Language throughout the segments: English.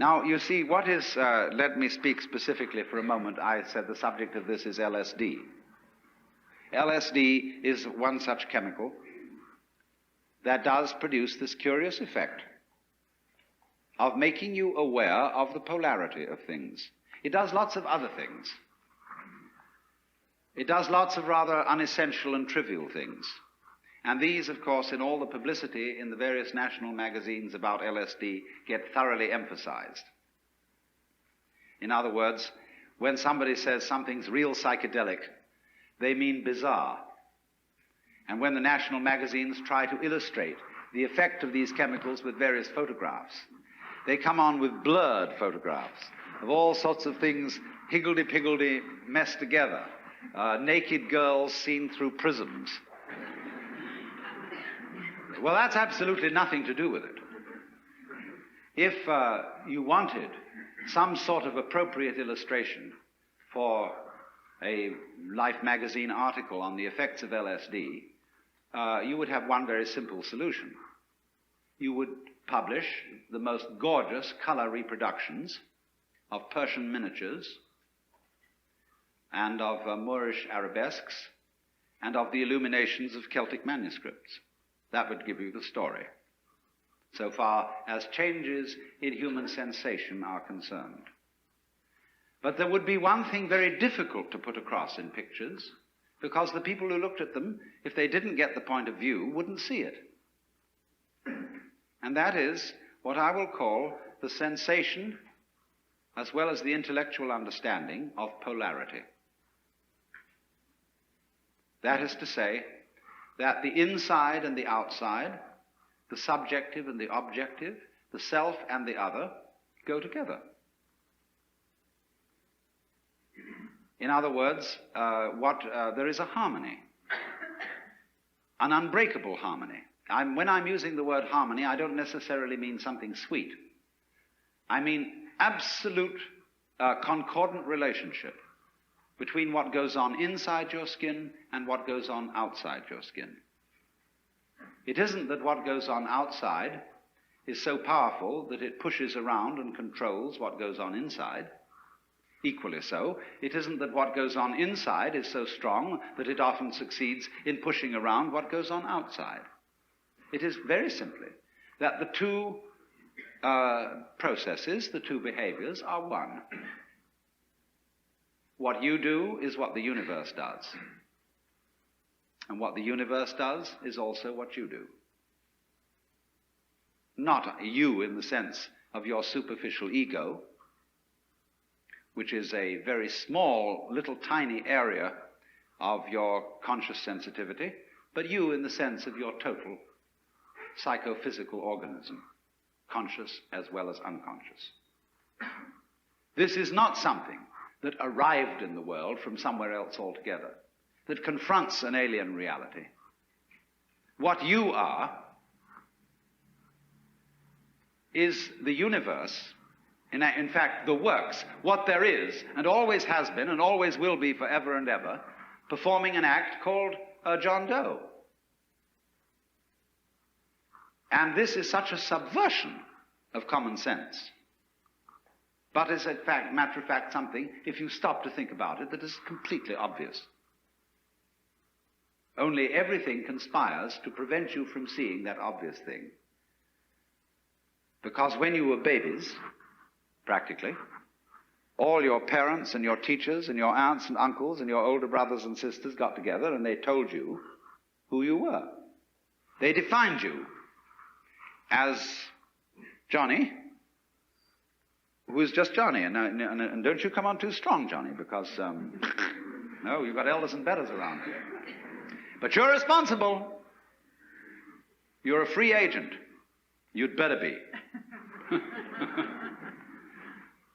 Now, you see, what is, let me speak specifically for a moment. I said the subject of this is LSD. LSD is one such chemical that does produce this curious effect of making you aware of the polarity of things. It does lots of other things. It does lots of rather unessential and trivial things. And these, of course, in all the publicity in the various national magazines about LSD, get thoroughly emphasized. In other words, when somebody says something's real psychedelic, they mean bizarre. And when the national magazines try to illustrate the effect of these chemicals with various photographs, they come on with blurred photographs of all sorts of things higgledy-piggledy messed together. Naked girls seen through prisms. Well, that's absolutely nothing to do with it. If you wanted some sort of appropriate illustration for a Life magazine article on the effects of LSD, you would have one very simple solution. You would publish the most gorgeous color reproductions of Persian miniatures and of Moorish arabesques and of the illuminations of Celtic manuscripts. That would give you the story, so far as changes in human sensation are concerned. But there would be one thing very difficult to put across in pictures, because the people who looked at them, if they didn't get the point of view, wouldn't see it. And that is what I will call the sensation, as well as the intellectual understanding, of polarity. That is to say, that the inside and the outside, the subjective and the objective, the self and the other, go together. In other words, there is a harmony, an unbreakable harmony. When I'm using the word harmony, I don't necessarily mean something sweet. I mean absolute concordant relationship between what goes on inside your skin and what goes on outside your skin. It isn't that what goes on outside is so powerful that it pushes around and controls what goes on inside. Equally so, it isn't that what goes on inside is so strong that it often succeeds in pushing around what goes on outside. It is very simply that the two processes, the two behaviors, are one. What you do is what the universe does. And what the universe does is also what you do. Not you in the sense of your superficial ego, which is a very small, little tiny area of your conscious sensitivity, but you in the sense of your total psychophysical organism, conscious as well as unconscious. This is not something that arrived in the world from somewhere else altogether, that confronts an alien reality. What you are is the universe, in fact, the works, what there is, and always has been, and always will be forever and ever, performing an act called John Doe. And this is such a subversion of common sense. But is, in fact, matter of fact, something, if you stop to think about it, that is completely obvious. Only everything conspires to prevent you from seeing that obvious thing. Because when you were babies, practically, all your parents and your teachers and your aunts and uncles and your older brothers and sisters got together and they told you who you were. They defined you as Johnny, who is just Johnny, and don't you come on too strong, Johnny, because, no, you've got elders and betters around here. But you're responsible. You're a free agent. You'd better be.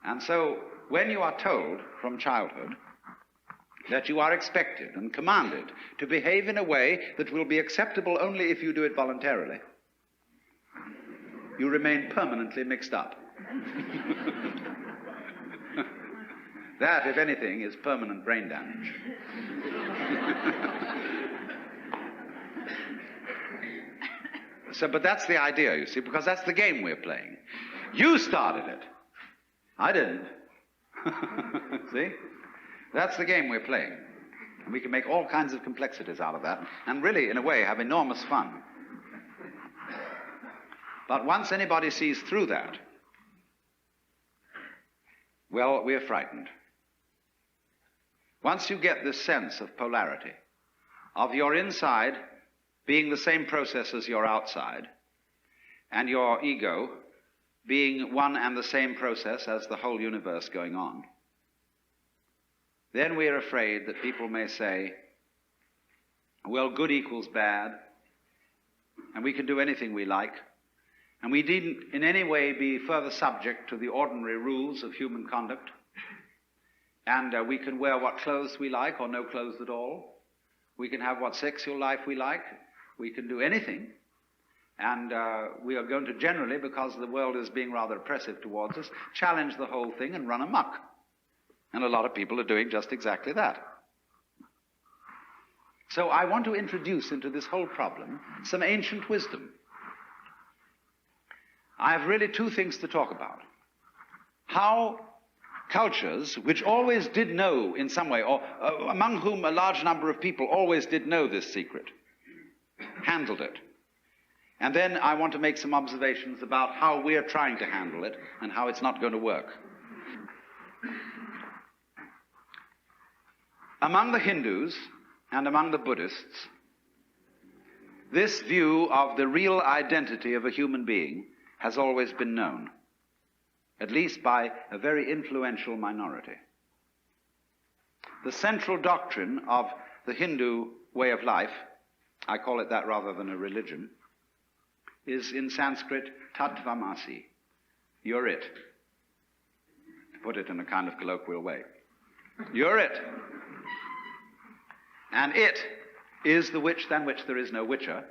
And so, when you are told from childhood that you are expected and commanded to behave in a way that will be acceptable only if you do it voluntarily, you remain permanently mixed up. That, if anything, is permanent brain damage. But that's the idea, you see, because that's the game we're playing. You started it. I didn't. See? That's the game we're playing. And we can make all kinds of complexities out of that, and really, in a way, have enormous fun. But once anybody sees through that, well, we're frightened. Once you get this sense of polarity, of your inside being the same process as your outside, and your ego being one and the same process as the whole universe going on, then we're afraid that people may say, well, good equals bad, and we can do anything we like, and we needn't in any way be further subject to the ordinary rules of human conduct, and we can wear what clothes we like or no clothes at all. We can have what sexual life we like. We can do anything. And we are going to generally, because the world is being rather oppressive towards us, challenge the whole thing and run amok. And a lot of people are doing just exactly that. So I want to introduce into this whole problem some ancient wisdom. I have really two things to talk about. How cultures, which always did know in some way, or among whom a large number of people always did know this secret, handled it. And then I want to make some observations about how we're trying to handle it and how it's not going to work. Among the Hindus and among the Buddhists, this view of the real identity of a human being has always been known, at least by a very influential minority. The central doctrine of the Hindu way of life, I call it that rather than a religion, is in Sanskrit tattvamasi. You're it. To put it in a kind of colloquial way. You're it. And it is the which than which there is no whicher,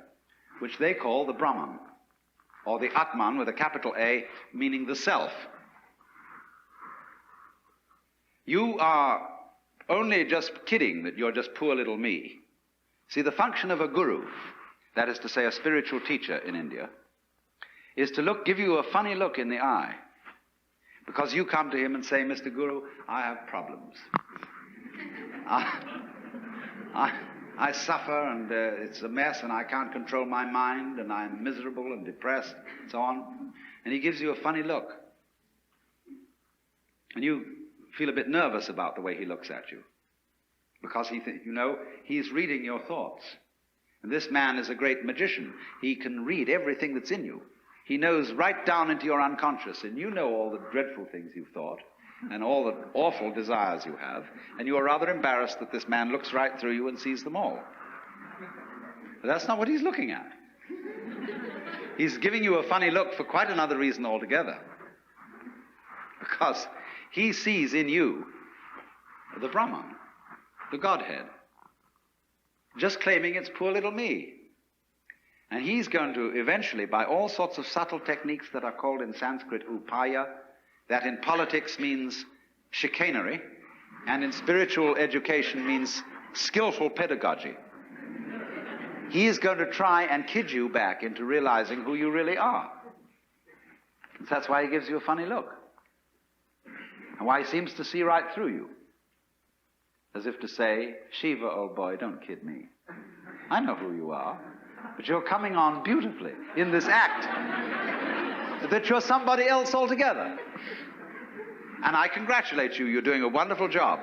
which they call the Brahman, or the Atman with a capital A, meaning the self. You are only just kidding that you're just poor little me. See, the function of a guru, that is to say a spiritual teacher in India, is to give you a funny look in the eye. Because you come to him and say, Mr. Guru, I have problems. I suffer, and it's a mess, and I can't control my mind, and I'm miserable and depressed, and so on. And he gives you a funny look. And you feel a bit nervous about the way he looks at you. Because he's reading your thoughts. And this man is a great magician. He can read everything that's in you. He knows right down into your unconscious, and you know all the dreadful things you've thought, and all the awful desires you have, and you are rather embarrassed that this man looks right through you and sees them all. But that's not what he's looking at. He's giving you a funny look for quite another reason altogether. Because he sees in you the Brahman, the Godhead, just claiming it's poor little me. And he's going to eventually, by all sorts of subtle techniques that are called in Sanskrit upaya, that in politics means chicanery, and in spiritual education means skillful pedagogy. He is going to try and kid you back into realizing who you really are. That's why he gives you a funny look. And why he seems to see right through you. As if to say, Shiva, old boy, don't kid me. I know who you are. But you're coming on beautifully in this act that you're somebody else altogether. And I congratulate you. You're doing a wonderful job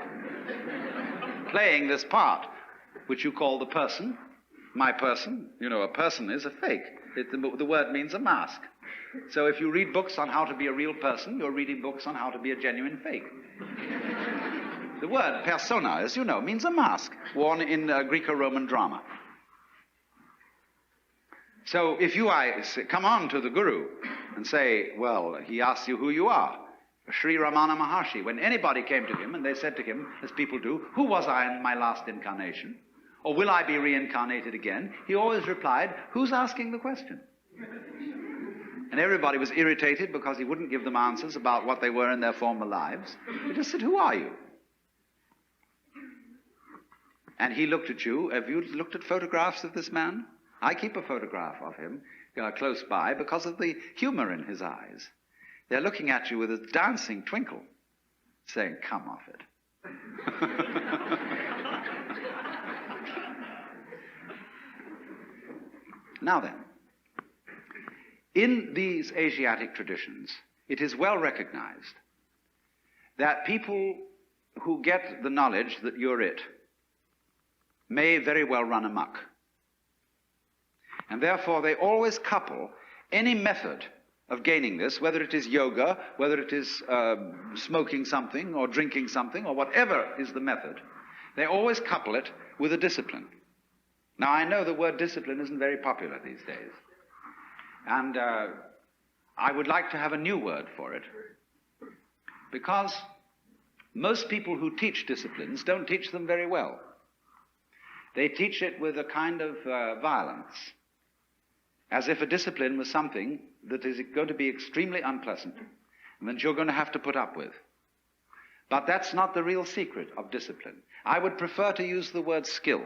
playing this part, which you call the person, my person. You know, a person is a fake. The word means a mask. So if you read books on how to be a real person, you're reading books on how to be a genuine fake. The word persona, as you know, means a mask worn in Greco-Roman drama. So if I come on to the Guru and say, well, he asks you who you are, Sri Ramana Maharshi, when anybody came to him and they said to him, as people do, who was I in my last incarnation? Or will I be reincarnated again? He always replied, who's asking the question? And everybody was irritated because he wouldn't give them answers about what they were in their former lives. He just said, who are you? And he looked at you. Have you looked at photographs of this man? I keep a photograph of him close by because of the humor in his eyes. They're looking at you with a dancing twinkle, saying, come off it. Now then, in these Asiatic traditions, it is well recognized that people who get the knowledge that you're it may very well run amok. And therefore they always couple any method of gaining this, whether it is yoga, whether it is smoking something or drinking something or whatever is the method, they always couple it with a discipline. Now I know the word discipline isn't very popular these days, and I would like to have a new word for it, because most people who teach disciplines don't teach them very well. They teach it with a kind of violence, as if a discipline was something that is going to be extremely unpleasant and that you're going to have to put up with. But that's not the real secret of discipline. I would prefer to use the word skill.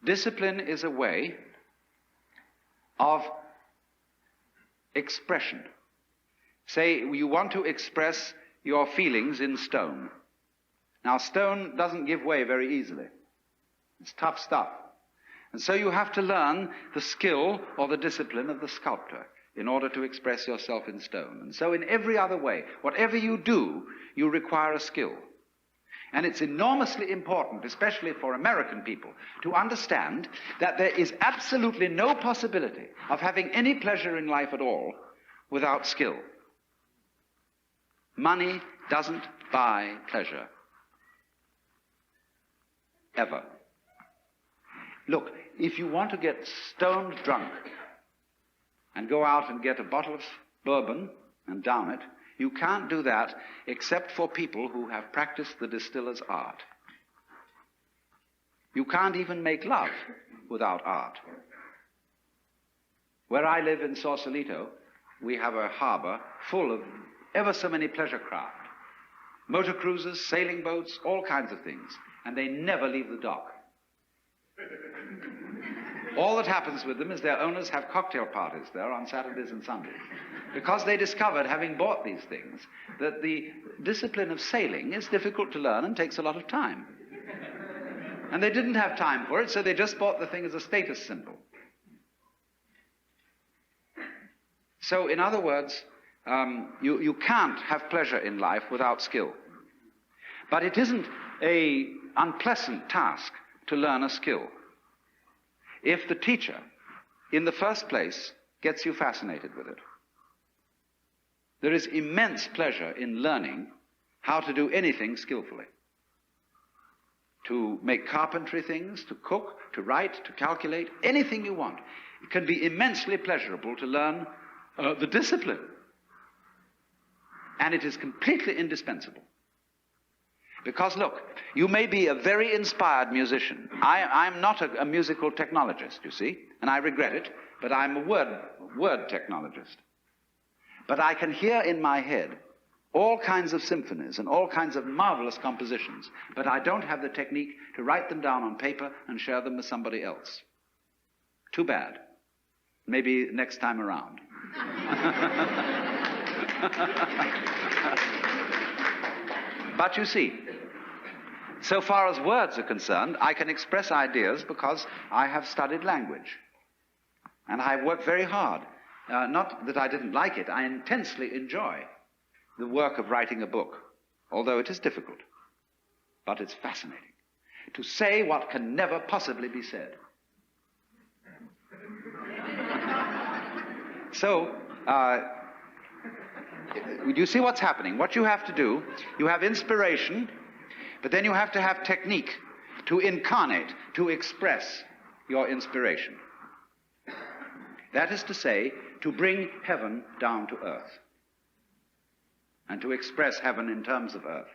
Discipline is a way of expression. Say you want to express your feelings in stone. Now, stone doesn't give way very easily. It's tough stuff. And so you have to learn the skill or the discipline of the sculptor in order to express yourself in stone. And so in every other way, whatever you do, you require a skill. And it's enormously important, especially for American people, to understand that there is absolutely no possibility of having any pleasure in life at all without skill. Money doesn't buy pleasure. Ever. Look, if you want to get stoned drunk and go out and get a bottle of bourbon and down it, you can't do that except for people who have practiced the distiller's art. You can't even make love without art. Where I live in Sausalito, we have a harbor full of ever so many pleasure craft. Motor cruisers, sailing boats, all kinds of things. And they never leave the dock. All that happens with them is their owners have cocktail parties there on Saturdays and Sundays, because they discovered, having bought these things, that the discipline of sailing is difficult to learn and takes a lot of time. And they didn't have time for it, so they just bought the thing as a status symbol. So, in other words, you can't have pleasure in life without skill. But it isn't an unpleasant task to learn a skill if the teacher, in the first place, gets you fascinated with it. There is immense pleasure in learning how to do anything skillfully. To make carpentry things, to cook, to write, to calculate, anything you want. It can be immensely pleasurable to learn the discipline. And it is completely indispensable. Because, look, you may be a very inspired musician. I'm not a musical technologist, you see, and I regret it, but I'm a word technologist. But I can hear in my head all kinds of symphonies and all kinds of marvelous compositions, but I don't have the technique to write them down on paper and share them with somebody else. Too bad. Maybe next time around. But you see, so far as words are concerned, I can express ideas because I have studied language. And I work very hard. Not that I didn't like it, I intensely enjoy the work of writing a book, although it is difficult. But it's fascinating to say what can never possibly be said. So, you see what's happening. What you have to do, you have inspiration, but then you have to have technique to incarnate, to express your inspiration. That is to say, to bring heaven down to earth, and to express heaven in terms of earth.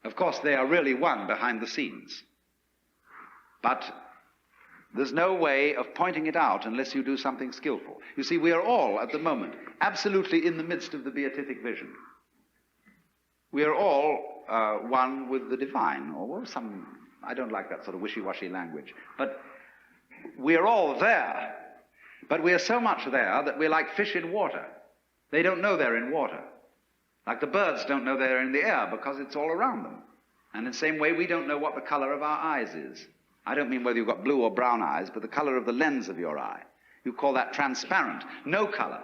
Of course, they are really one behind the scenes, but there's no way of pointing it out unless you do something skillful. You see, we are all, at the moment, absolutely in the midst of the beatific vision. We are all one with the divine, or I don't like that sort of wishy-washy language, but we are all there. But we are so much there that we're like fish in water. They don't know they're in water. Like the birds don't know they're in the air because it's all around them. And in the same way, we don't know what the color of our eyes is. I don't mean whether you've got blue or brown eyes, but the color of the lens of your eye. You call that transparent, no color.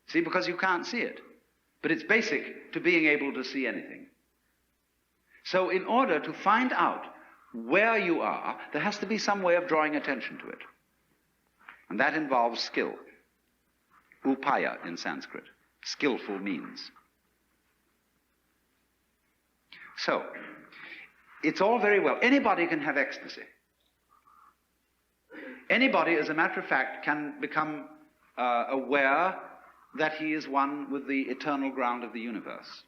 See, because you can't see it. But it's basic to being able to see anything. So in order to find out where you are, there has to be some way of drawing attention to it. And that involves skill. Upaya in Sanskrit. Skillful means. So, it's all very well. Anybody can have ecstasy. Anybody, as a matter of fact, can become aware that he is one with the eternal ground of the universe.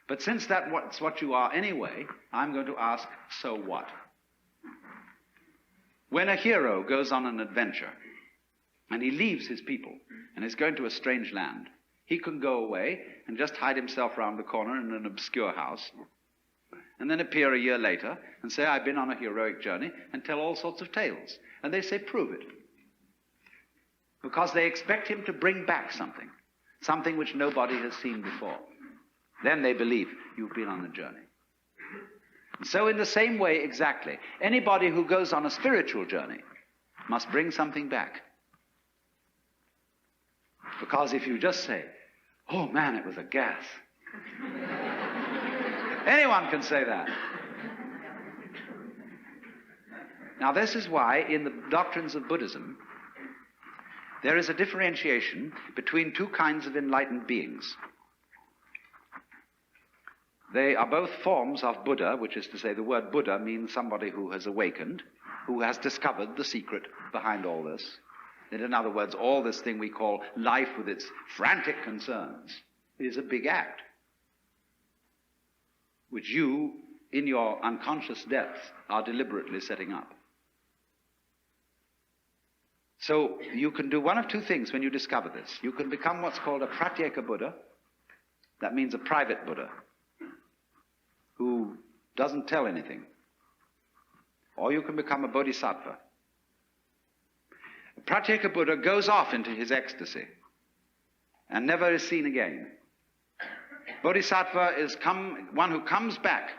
But since that's what you are anyway, I'm going to ask, so what? When a hero goes on an adventure, and he leaves his people, and is going to a strange land, he can go away and just hide himself round the corner in an obscure house, and then appear a year later and say, I've been on a heroic journey, and tell all sorts of tales. And they say, prove it. Because they expect him to bring back something which nobody has seen before. Then they believe you've been on a journey. So in the same way, exactly, anybody who goes on a spiritual journey must bring something back. Because if you just say, oh man, it was a gas. Anyone can say that. Now this is why in the doctrines of Buddhism, there is a differentiation between two kinds of enlightened beings. They are both forms of Buddha, which is to say the word Buddha means somebody who has awakened, who has discovered the secret behind all this. That in other words, all this thing we call life with its frantic concerns is a big act, which you, in your unconscious depths, are deliberately setting up. So you can do one of two things when you discover this. You can become what's called a pratyeka Buddha. That means a private Buddha, who doesn't tell anything. Or you can become a bodhisattva. A pratyeka Buddha goes off into his ecstasy and never is seen again. Bodhisattva is one who comes back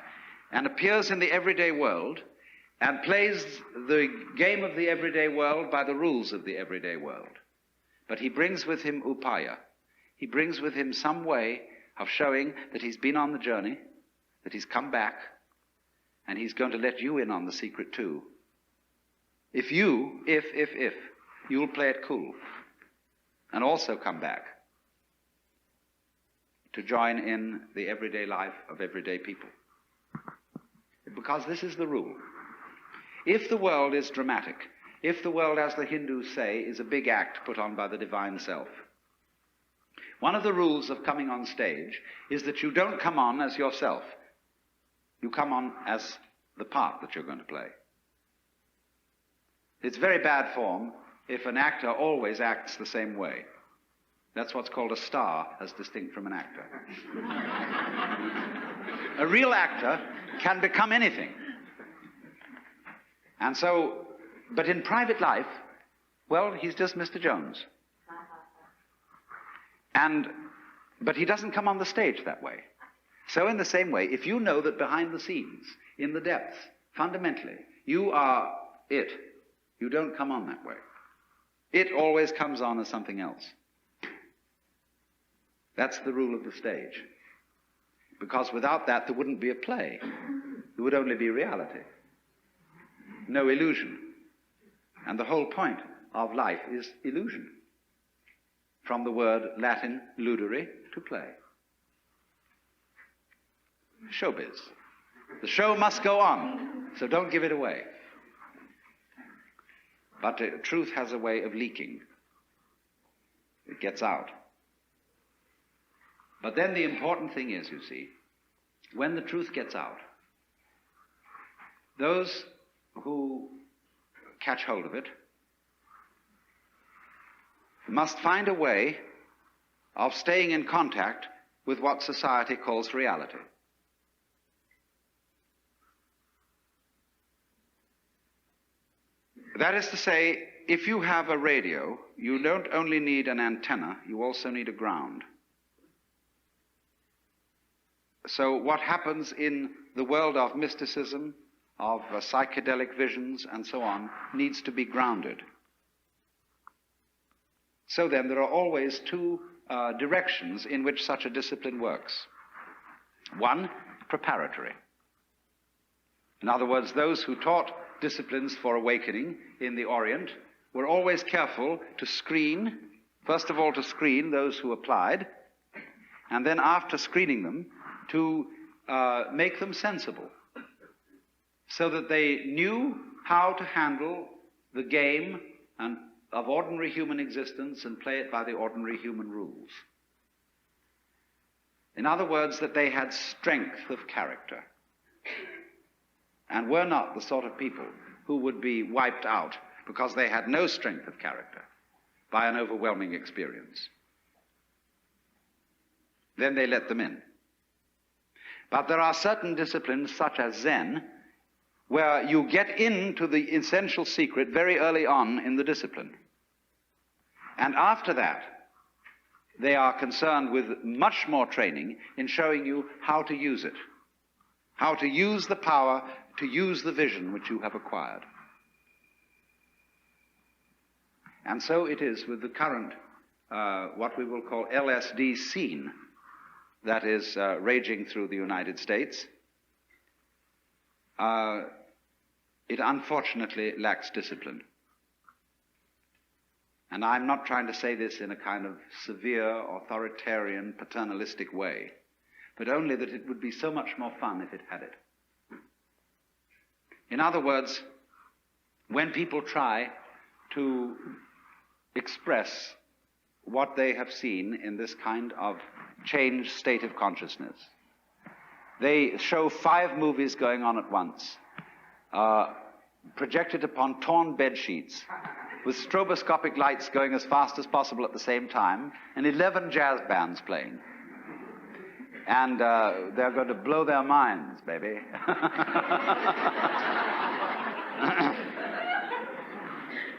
and appears in the everyday world and plays the game of the everyday world by the rules of the everyday world. But he brings with him upaya. He brings with him some way of showing that he's been on the journey, that he's come back, and he's going to let you in on the secret too. If you'll play it cool and also come back to join in the everyday life of everyday people. Because this is the rule. If the world is dramatic, if the world, as the Hindus say, is a big act put on by the divine self, one of the rules of coming on stage is that you don't come on as yourself. You come on as the part that you're going to play. It's very bad form if an actor always acts the same way. That's what's called a star, as distinct from an actor. A real actor can become anything. And so, but in private life, well, he's just Mr. Jones. But he doesn't come on the stage that way. So in the same way, if you know that behind the scenes, in the depths, fundamentally, you are it, you don't come on that way. It always comes on as something else. That's the rule of the stage. Because without that, there wouldn't be a play. There would only be reality. No illusion. And the whole point of life is illusion. From the word Latin ludere, to play. Showbiz. The show must go on, so don't give it away. But truth has a way of leaking. It gets out. But then the important thing is, you see, when the truth gets out, those who catch hold of it must find a way of staying in contact with what society calls reality. That is to say, if you have a radio, you don't only need an antenna, you also need a ground. So what happens in the world of mysticism, of psychedelic visions, and so on, needs to be grounded. So then, there are always two directions in which such a discipline works. One, preparatory. In other words, those who taught disciplines for awakening in the Orient were always careful to screen, first of all to screen those who applied, and then after screening them, to make them sensible, so that they knew how to handle the game of ordinary human existence and play it by the ordinary human rules. In other words, that they had strength of character and were not the sort of people who would be wiped out because they had no strength of character by an overwhelming experience. Then they let them in. But there are certain disciplines, such as Zen, where you get into the essential secret very early on in the discipline. And after that, they are concerned with much more training in showing you how to use it, how to use the power, to use the vision which you have acquired. And so it is with the current, what we will call LSD scene, that is raging through the United States. It unfortunately lacks discipline. And I'm not trying to say this in a kind of severe, authoritarian, paternalistic way, but only that it would be so much more fun if it had it. In other words, when people try to express what they have seen in this kind of changed state of consciousness, they show 5 movies going on at once, projected upon torn bed sheets, with stroboscopic lights going as fast as possible at the same time, and 11 jazz bands playing. And they're going to blow their minds, baby.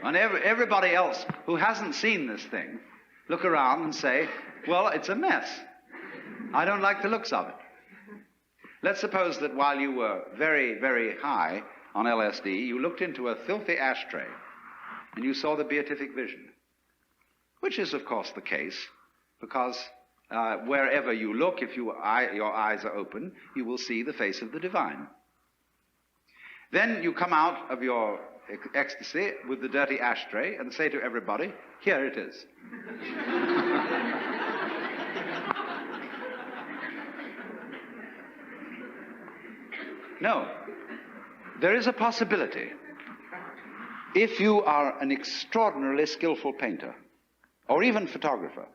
And everybody else who hasn't seen this thing look around and say, well, it's a mess. I don't like the looks of it. Let's suppose that while you were very, very high on LSD, you looked into a filthy ashtray and you saw the beatific vision, which is, of course, the case, because wherever you look, if your eyes are open, you will see the face of the divine. Then you come out of your ecstasy with the dirty ashtray and say to everybody, here it is. No, there is a possibility, if you are an extraordinarily skillful painter, or even photographer,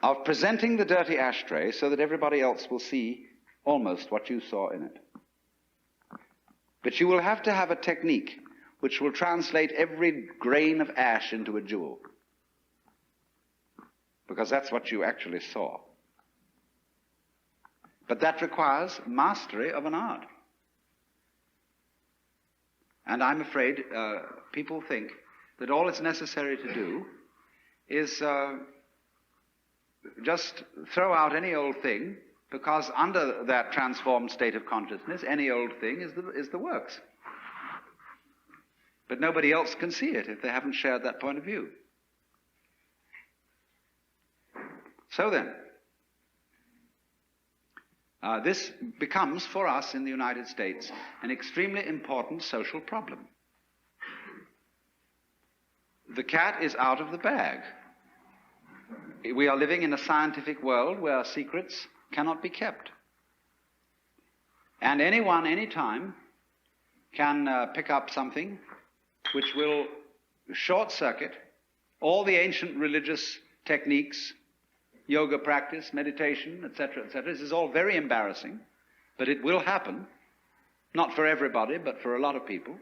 of presenting the dirty ashtray so that everybody else will see almost what you saw in it. But you will have to have a technique which will translate every grain of ash into a jewel, because that's what you actually saw. But that requires mastery of an art. And I'm afraid people think that all it's necessary to do is just throw out any old thing, because under that transformed state of consciousness, any old thing is the works. But nobody else can see it if they haven't shared that point of view. So then, this becomes, for us in the United States, an extremely important social problem. The cat is out of the bag. We are living in a scientific world where secrets cannot be kept. And anyone, anytime, can pick up something which will short-circuit all the ancient religious techniques, yoga practice, meditation, etc., etc. This is all very embarrassing, but it will happen, not for everybody, but for a lot of people.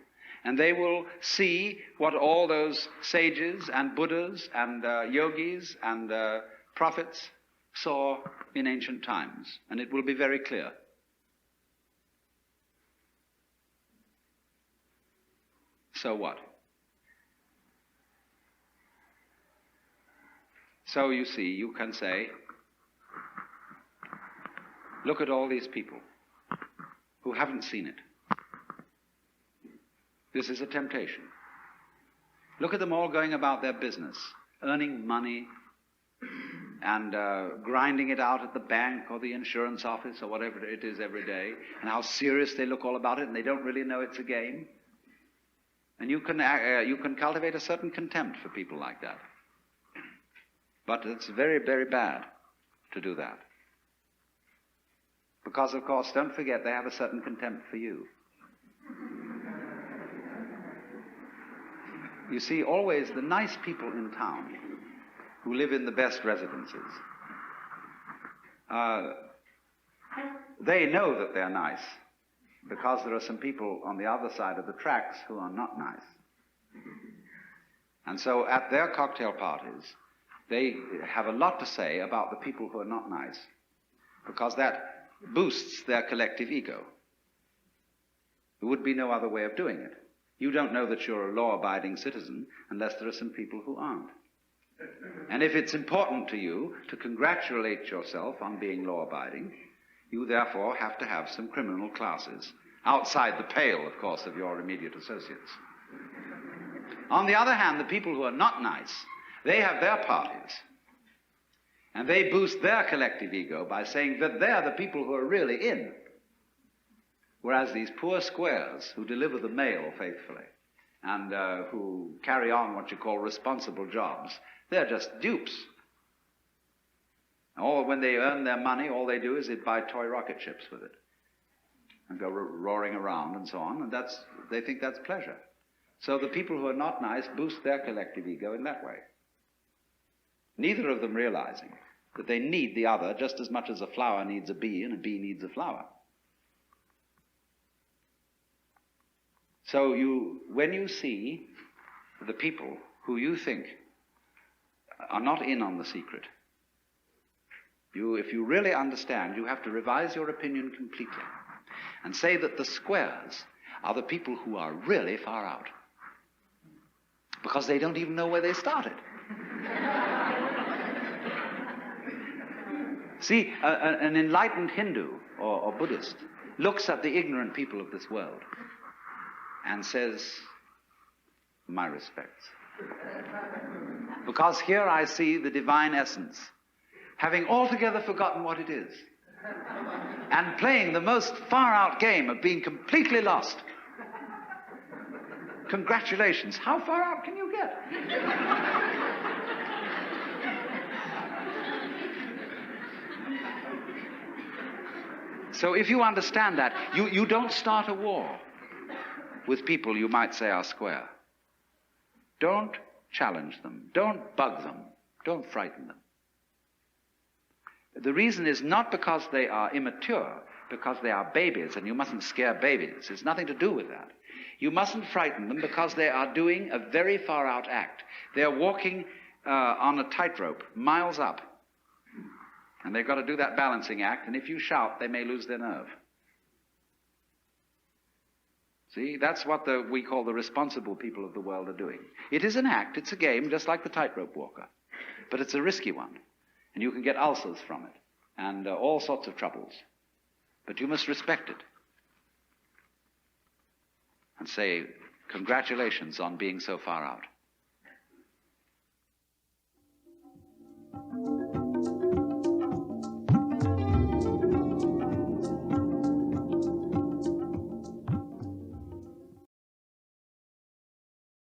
And they will see what all those sages and Buddhas and yogis and prophets saw in ancient times, and it will be very clear. So what? So you see, you can say, look at all these people who haven't seen it. This is a temptation. Look at them all going about their business, earning money and grinding it out at the bank or the insurance office or whatever it is every day, and how serious they look all about it, and they don't really know it's a game. And you can cultivate a certain contempt for people like that. But it's very, very bad to do that. Because, of course, don't forget, they have a certain contempt for you. You see, always the nice people in town who live in the best residences, they know that they're nice because there are some people on the other side of the tracks who are not nice. And so at their cocktail parties, they have a lot to say about the people who are not nice, because that boosts their collective ego. There would be no other way of doing it. You don't know that you're a law-abiding citizen unless there are some people who aren't. And if it's important to you to congratulate yourself on being law-abiding, you therefore have to have some criminal classes, outside the pale, of course, of your immediate associates. On the other hand, the people who are not nice, they have their parties. And they boost their collective ego by saying that they're the people who are really in. Whereas these poor squares who deliver the mail faithfully and who carry on what you call responsible jobs, they're just dupes. Or when they earn their money, all they do is buy toy rocket ships with it and go roaring around and so on, and they think that's pleasure. So the people who are not nice boost their collective ego in that way. Neither of them realizing that they need the other just as much as a flower needs a bee and a bee needs a flower. So when you see the people who you think are not in on the secret, if you really understand, you have to revise your opinion completely and say that the squares are the people who are really far out, because they don't even know where they started. See, an enlightened Hindu or Buddhist looks at the ignorant people of this world and says, my respects. Because here I see the divine essence, having altogether forgotten what it is, and playing the most far-out game of being completely lost. Congratulations. How far out can you get? So if you understand that, you don't start a war with people you might say are square. Don't challenge them. Don't bug them. Don't frighten them. The reason is not because they are immature, because they are babies, and you mustn't scare babies. It's nothing to do with that. You mustn't frighten them because they are doing a very far-out act. They're walking on a tightrope, miles up. And they've got to do that balancing act, and if you shout, they may lose their nerve. See, that's what we call the responsible people of the world are doing. It is an act, it's a game, just like the tightrope walker. But it's a risky one. And you can get ulcers from it, and all sorts of troubles. But you must respect it. And say, congratulations on being so far out.